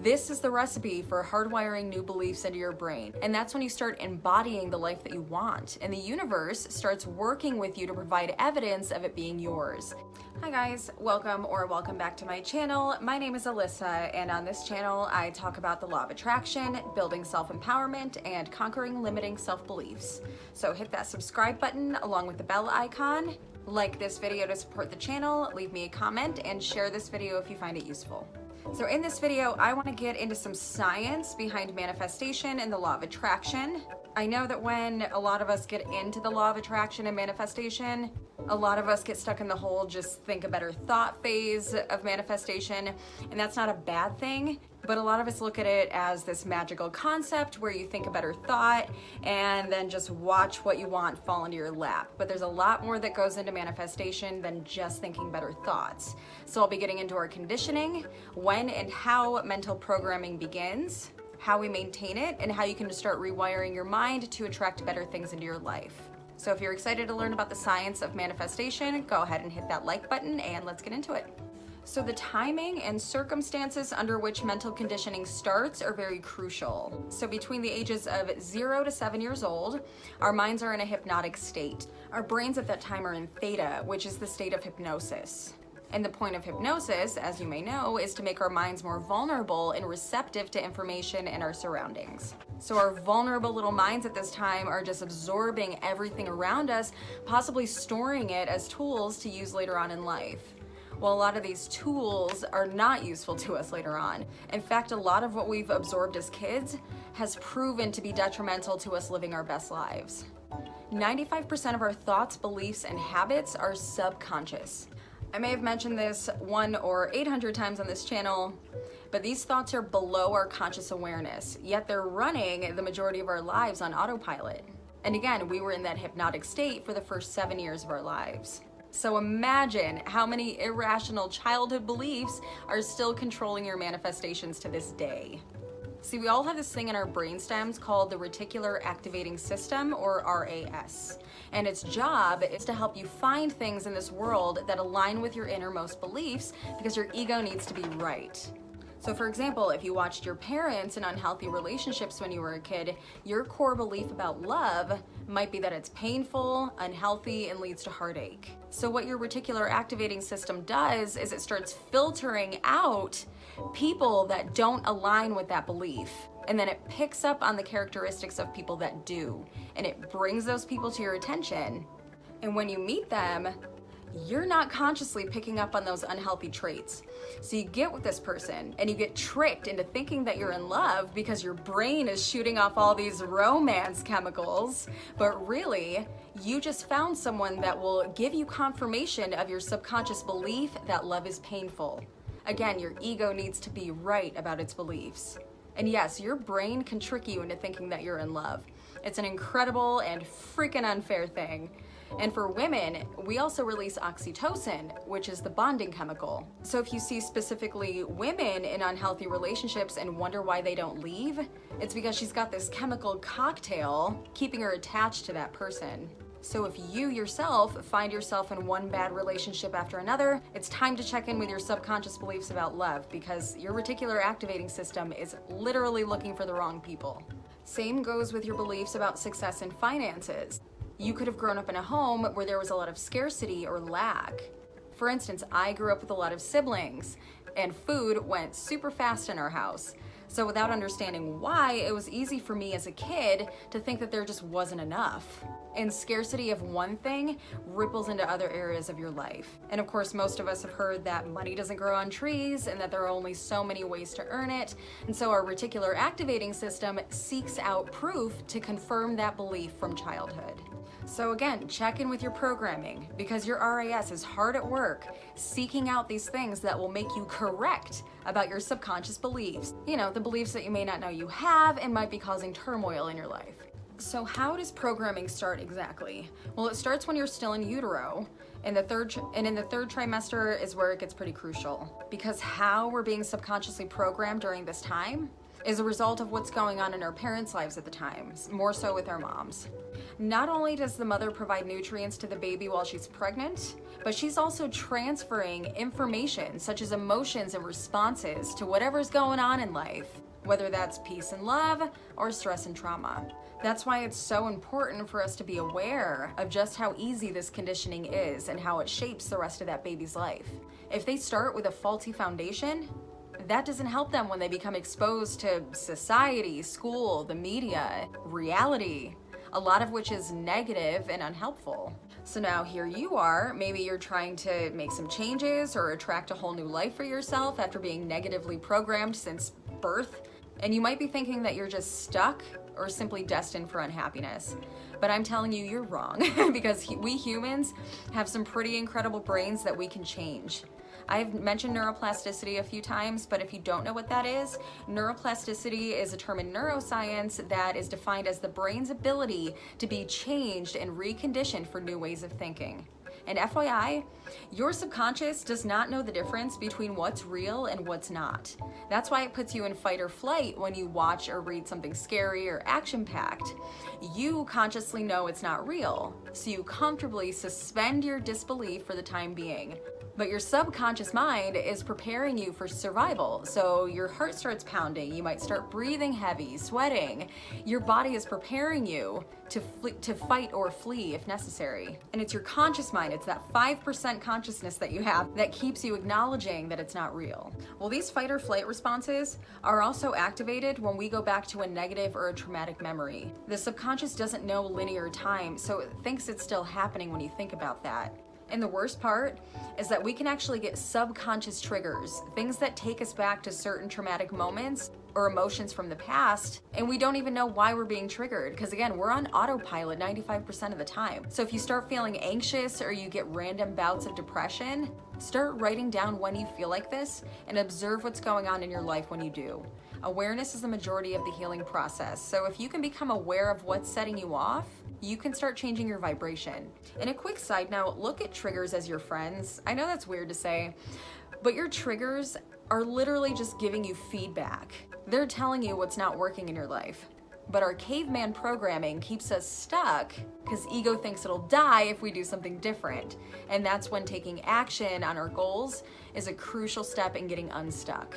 This is the recipe for hardwiring new beliefs into your brain. And that's when you start embodying the life that you want. And the universe starts working with you to provide evidence of it being yours. Hi guys, welcome back to my channel. My name is Alyssa, and on this channel I talk about the law of attraction, building self-empowerment, and conquering limiting self-beliefs. So hit that subscribe button along with the bell icon, like this video to support the channel, leave me a comment, and share this video if you find it useful. So in this video, I want to get into some science behind manifestation and the law of attraction. I know that when a lot of us get into the law of attraction and manifestation, a lot of us get stuck in the whole just think a better thought phase of manifestation, and that's not a bad thing, but a lot of us look at it as this magical concept where you think a better thought and then just watch what you want fall into your lap. But there's a lot more that goes into manifestation than just thinking better thoughts. So I'll be getting into our conditioning, when and how mental programming begins, how we maintain it, and how you can start rewiring your mind to attract better things into your life. So if you're excited to learn about the science of manifestation, go ahead and hit that like button and let's get into it. So the timing and circumstances under which mental conditioning starts are very crucial. So between the ages of 0 to 7 years old, our minds are in a hypnotic state. Our brains at that time are in theta, which is the state of hypnosis. And the point of hypnosis, as you may know, is to make our minds more vulnerable and receptive to information in our surroundings. So our vulnerable little minds at this time are just absorbing everything around us, possibly storing it as tools to use later on in life. Well, a lot of these tools are not useful to us later on. In fact, a lot of what we've absorbed as kids has proven to be detrimental to us living our best lives. 95% of our thoughts, beliefs, and habits are subconscious. I may have mentioned this 1 or 800 times on this channel, but these thoughts are below our conscious awareness, yet they're running the majority of our lives on autopilot. And again, we were in that hypnotic state for the first 7 years of our lives. So imagine how many irrational childhood beliefs are still controlling your manifestations to this day. See, we all have this thing in our brainstems called the reticular activating system, or RAS. And its job is to help you find things in this world that align with your innermost beliefs, because your ego needs to be right. So for example, if you watched your parents in unhealthy relationships when you were a kid, your core belief about love might be that it's painful, unhealthy, and leads to heartache. So what your reticular activating system does is it starts filtering out people that don't align with that belief. And then it picks up on the characteristics of people that do. And it brings those people to your attention. And when you meet them, you're not consciously picking up on those unhealthy traits. So you get with this person and you get tricked into thinking that you're in love because your brain is shooting off all these romance chemicals, but really, you just found someone that will give you confirmation of your subconscious belief that love is painful. Again, your ego needs to be right about its beliefs. And yes, your brain can trick you into thinking that you're in love. It's an incredible and freaking unfair thing. And for women, we also release oxytocin, which is the bonding chemical. So if you see specifically women in unhealthy relationships and wonder why they don't leave, it's because she's got this chemical cocktail keeping her attached to that person. So if you yourself find yourself in one bad relationship after another, it's time to check in with your subconscious beliefs about love, because your reticular activating system is literally looking for the wrong people. Same goes with your beliefs about success and finances. You could have grown up in a home where there was a lot of scarcity or lack. For instance, I grew up with a lot of siblings, and food went super fast in our house. So without understanding why, it was easy for me as a kid to think that there just wasn't enough. And scarcity of one thing ripples into other areas of your life. And of course, most of us have heard that money doesn't grow on trees and that there are only so many ways to earn it. And so our reticular activating system seeks out proof to confirm that belief from childhood. So again, check in with your programming, because your RAS is hard at work seeking out these things that will make you correct about your subconscious beliefs. You know, the beliefs that you may not know you have and might be causing turmoil in your life. So how does programming start exactly? Well, it starts when you're still in utero. In the third trimester is where it gets pretty crucial, because how we're being subconsciously programmed during this time is a result of what's going on in our parents' lives at the time, more so with our moms. Not only does the mother provide nutrients to the baby while she's pregnant, but she's also transferring information such as emotions and responses to whatever's going on in life, whether that's peace and love or stress and trauma. That's why it's so important for us to be aware of just how easy this conditioning is and how it shapes the rest of that baby's life. If they start with a faulty foundation, that doesn't help them when they become exposed to society, school, the media, reality, a lot of which is negative and unhelpful. So now here you are, maybe you're trying to make some changes or attract a whole new life for yourself after being negatively programmed since birth, and you might be thinking that you're just stuck or simply destined for unhappiness. But I'm telling you, you're wrong because we humans have some pretty incredible brains that we can change. I've mentioned neuroplasticity a few times, but if you don't know what that is, neuroplasticity is a term in neuroscience that is defined as the brain's ability to be changed and reconditioned for new ways of thinking. And FYI, your subconscious does not know the difference between what's real and what's not. That's why it puts you in fight or flight when you watch or read something scary or action-packed. You consciously know it's not real, so you comfortably suspend your disbelief for the time being. But your subconscious mind is preparing you for survival. So your heart starts pounding, you might start breathing heavy, sweating. Your body is preparing you to fight or flee if necessary. And it's your conscious mind, it's that 5% consciousness that you have that keeps you acknowledging that it's not real. Well, these fight or flight responses are also activated when we go back to a negative or a traumatic memory. The subconscious doesn't know linear time, so it thinks it's still happening when you think about that. And the worst part is that we can actually get subconscious triggers, things that take us back to certain traumatic moments or emotions from the past, and we don't even know why we're being triggered, because again, we're on autopilot 95% of the time. So if you start feeling anxious or you get random bouts of depression, start writing down when you feel like this and observe what's going on in your life when you do. Awareness is the majority of the healing process. So if you can become aware of what's setting you off, you can start changing your vibration. And a quick side note, look at triggers as your friends. I know that's weird to say, but your triggers are literally just giving you feedback. They're telling you what's not working in your life. But our caveman programming keeps us stuck because ego thinks it'll die if we do something different. And that's when taking action on our goals is a crucial step in getting unstuck.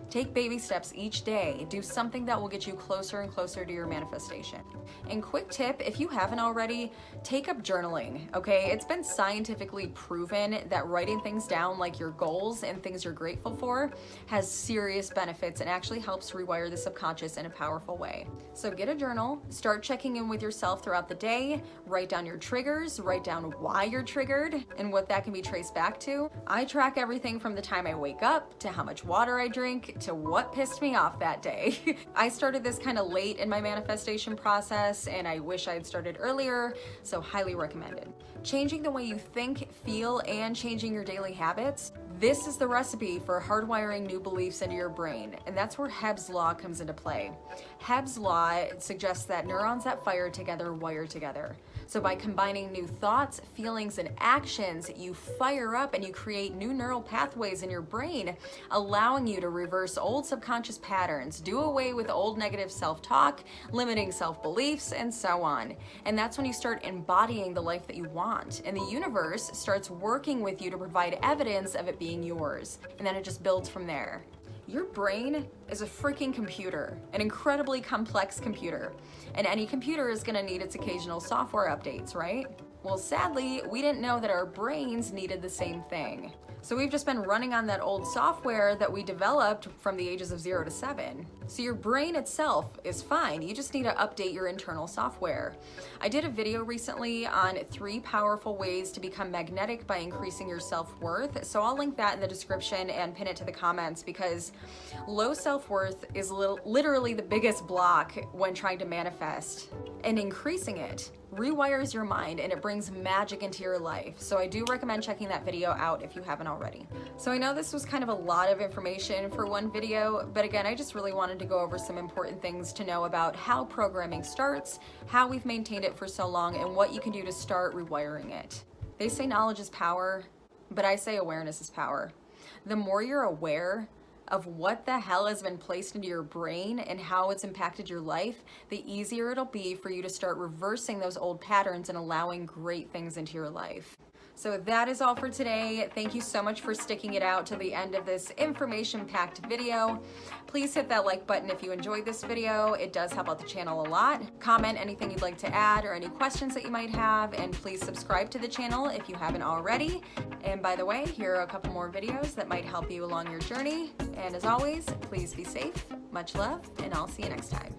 Take baby steps each day. Do something that will get you closer and closer to your manifestation. And quick tip, if you haven't already, take up journaling, okay? It's been scientifically proven that writing things down like your goals and things you're grateful for has serious benefits and actually helps rewire the subconscious in a powerful way. So get a journal, start checking in with yourself throughout the day, write down your triggers, write down why you're triggered and what that can be traced back to. I track everything from the time I wake up to how much water I drink to what pissed me off that day. I started this kind of late in my manifestation process and I wish I had started earlier, so highly recommended. Changing the way you think, feel, and changing your daily habits. This is the recipe for hardwiring new beliefs into your brain, and that's where Hebbs Law comes into play. Hebbs Law suggests that neurons that fire together wire together. So by combining new thoughts, feelings, and actions, you fire up and you create new neural pathways in your brain, allowing you to reverse old subconscious patterns, do away with old negative self-talk, limiting self-beliefs, and so on. And that's when you start embodying the life that you want. And the universe starts working with you to provide evidence of it being yours. And then it just builds from there. Your brain is a freaking computer, an incredibly complex computer. And any computer is gonna need its occasional software updates, right? Well, sadly, we didn't know that our brains needed the same thing. So we've just been running on that old software that we developed from the ages of 0 to 7. So your brain itself is fine. You just need to update your internal software. I did a video recently on 3 powerful ways to become magnetic by increasing your self-worth. So I'll link that in the description and pin it to the comments because low self-worth is literally the biggest block when trying to manifest. And increasing it rewires your mind and it brings magic into your life. So I do recommend checking that video out if you haven't already. So I know this was kind of a lot of information for one video, but again, I just really wanted to go over some important things to know about how programming starts, how we've maintained it for so long, and what you can do to start rewiring it. They say knowledge is power, but I say awareness is power. The more you're aware, of what the hell has been placed into your brain and how it's impacted your life, the easier it'll be for you to start reversing those old patterns and allowing great things into your life. So that is all for today. Thank you so much for sticking it out to the end of this information-packed video. Please hit that like button if you enjoyed this video. It does help out the channel a lot. Comment anything you'd like to add or any questions that you might have, and please subscribe to the channel if you haven't already. And by the way, here are a couple more videos that might help you along your journey. And as always, please be safe, much love, and I'll see you next time.